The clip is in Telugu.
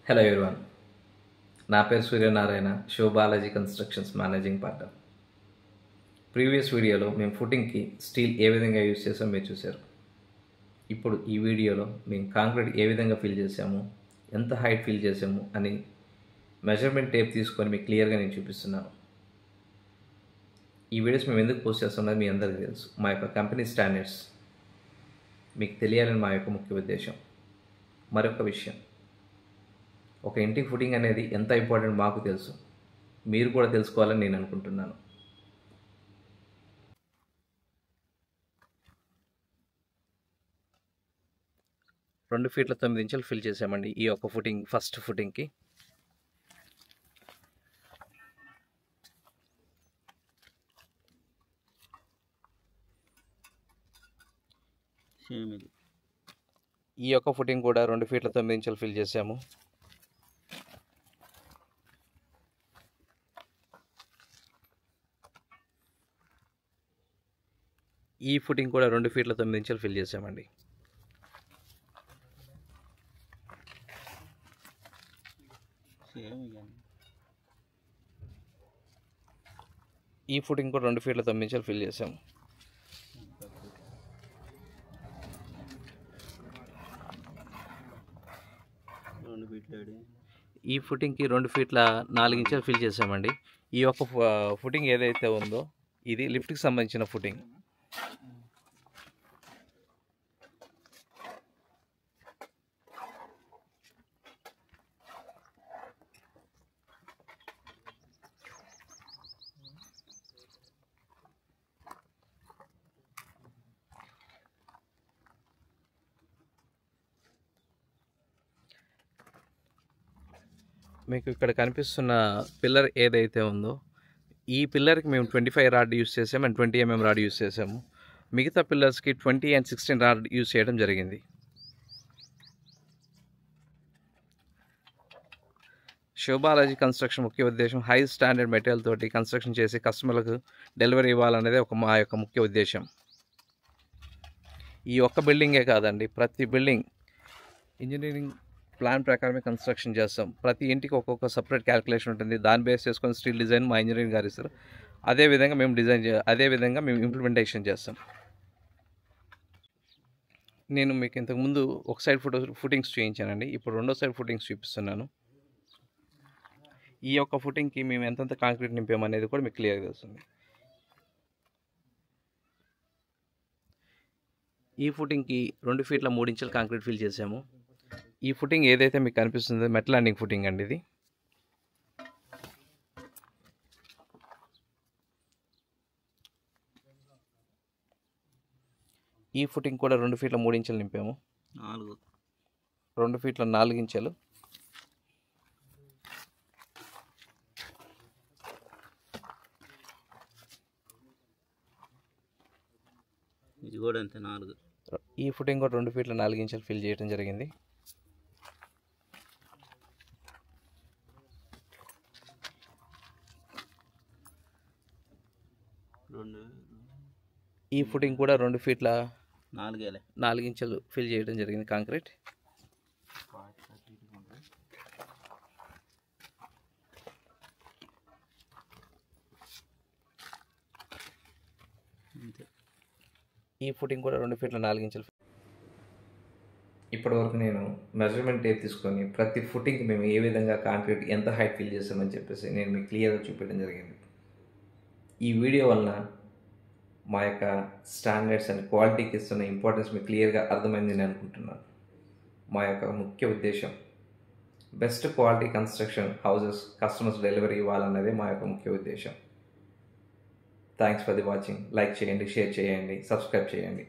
హలో ఎవ్రీవన్, నా పేరు Suryanarayana, Shivabalaji constructions managing partner. Previous వీడియోలో మేము ఫుటింగ్కి స్టీల్ ఏ విధంగా యూజ్ చేసామో మీరు చూశారు. ఇప్పుడు ఈ వీడియోలో మేము కాంక్రీట్ ఏ విధంగా ఫిల్ చేసాము, ఎంత హైట్ ఫిల్ చేసాము అని మెజర్మెంట్ టేప్ తీసుకొని మీకు క్లియర్గా నేను చూపిస్తున్నాను. ఈ వీడియోస్ మేము ఎందుకు పోస్ట్ చేస్తున్నది మీ అందరికీ తెలుసు. మా యొక్క కంపెనీ స్టాండర్డ్స్ మీకు తెలియాలని మా యొక్క ముఖ్య ఉద్దేశం. మరొక విషయం, ఒక ఇంటికి ఫుటింగ్ అనేది ఎంత ఇంపార్టెంట్ మాకు తెలుసు, మీరు కూడా తెలుసుకోవాలని నేను అనుకుంటున్నాను. రెండు ఫీట్ల 9 ఇంచులు ఫిల్ చేసామండి ఈ యొక్క ఫుటింగ్, ఫస్ట్ ఫుటింగ్కి. ఈ యొక్క ఫుటింగ్ కూడా 2 ఫీట్ల 9 ఇంచులు ఫిల్ చేసాము. ఈ ఫుటింగ్ కూడా 2 ఫీట్ల 9 ఇంచులు ఫిల్ చేసామండి. ఈ ఫుటింగ్ కూడా 2 ఫీట్ల 9 ఇంచులు ఫిల్ చేసాము. ఈ ఫుటింగ్కి 2 ఫీట్ల 4 ఇంచులు ఫిల్ చేసామండి. ఈ యొక్క ఫుటింగ్ ఏదైతే ఉందో ఇది లిఫ్ట్కి సంబంధించిన ఫుటింగ్. మీకు ఇక్కడ కనిపిస్తున్న పిల్లర్ ఏదైతే ఉందో ఈ పిల్లర్కి మేము 25 రాడ్ యూస్ చేసాము అండ్ 20 mm రాడ్ యూస్ చేసాము. మిగతా పిల్లర్స్కి 20 and 16 రాడ్ యూస్ చేయడం జరిగింది. శివబాలాజీ కన్స్ట్రక్షన్ ముఖ్య ఉద్దేశం హై స్టాండర్డ్ మెటీరియల్ తోటి కన్స్ట్రక్షన్ చేసి కస్టమర్లకు డెలివరీ ఇవ్వాలనేది మా యొక్క ముఖ్య ఉద్దేశం. ఈ ఒక్క బిల్డింగే కాదండి, ప్రతి బిల్డింగ్ ఇంజనీరింగ్ ప్లాన్ ప్రకారమే కన్స్ట్రక్షన్ చేస్తాం. ప్రతి ఇంటికి ఒక్కొక్క సపరేట్ క్యాలిక్యులేషన్ ఉంటుంది. దాన్ని బేస్ చేసుకొని స్టీల్ డిజైన్ మా ఇంజనీరింగ్ గారు ఇస్తారు. అదేవిధంగా మేము ఇంప్లిమెంటేషన్ చేస్తాం. నేను మీకు ఇంతకుముందు ఒక సైడ్ ఫుటింగ్స్ చూపించానండి. ఇప్పుడు రెండో సైడ్ ఫుటింగ్స్ చూపిస్తున్నాను. ఈ యొక్క ఫుటింగ్కి మేము ఎంతెంత కాంక్రీట్ నింపామనేది కూడా మీకు క్లియర్గా తెలుస్తుంది. ఈ ఫుటింగ్కి 2 ఫీట్ల 3 ఇంచుల కాంక్రీట్ ఫిల్ చేసాము. ఈ ఫుటింగ్ ఏదైతే మీకు కనిపిస్తుందో మెటల్ ల్యాండింగ్ ఫుటింగ్ అండి ఇది. ఈ ఫుటింగ్ కూడా 2 ఫీట్ల 3 ఇంచులు నింపాము. 2 ఫీట్ల 4 ఇంచులు. ఇది కూడా అంతే 4. ఈ ఫుటింగ్ కూడా 2 ఫీట్ల 4 ఇంచులు ఫిల్ చేయడం జరిగింది. ఈ ఫుటింగ్ కూడా 2 ఫీట్ల 4 ఇంచులు ఫిల్ చేయడం జరిగింది కాంక్రీట్. ఈ ఫుటింగ్ కూడా 2 ఫీట్ల 4 ఇంచులు. ఇప్పటివరకు నేను మెజర్మెంట్ టేప్ తీసుకొని ప్రతి ఫుటింగ్కి మేము ఏ విధంగా కాంక్రీట్ ఎంత హైట్ ఫిల్ చేస్తామని చెప్పేసి నేను మీకు క్లియర్గా చూపించడం జరిగింది. ఈ వీడియో వలన మా యొక్క స్టాండర్డ్స్ అండ్ క్వాలిటీకి ఇస్తున్న ఇంపార్టెన్స్ మీకు క్లియర్గా అర్థమైంది నేను అనుకుంటున్నాను. మా యొక్క ముఖ్య ఉద్దేశం best quality construction houses customers delivery ఇవ్వాలన్నదే మా యొక్క ముఖ్య ఉద్దేశం. Thanks for the watching. Like చేయండి, షేర్ చేయండి, సబ్స్క్రైబ్ చేయండి.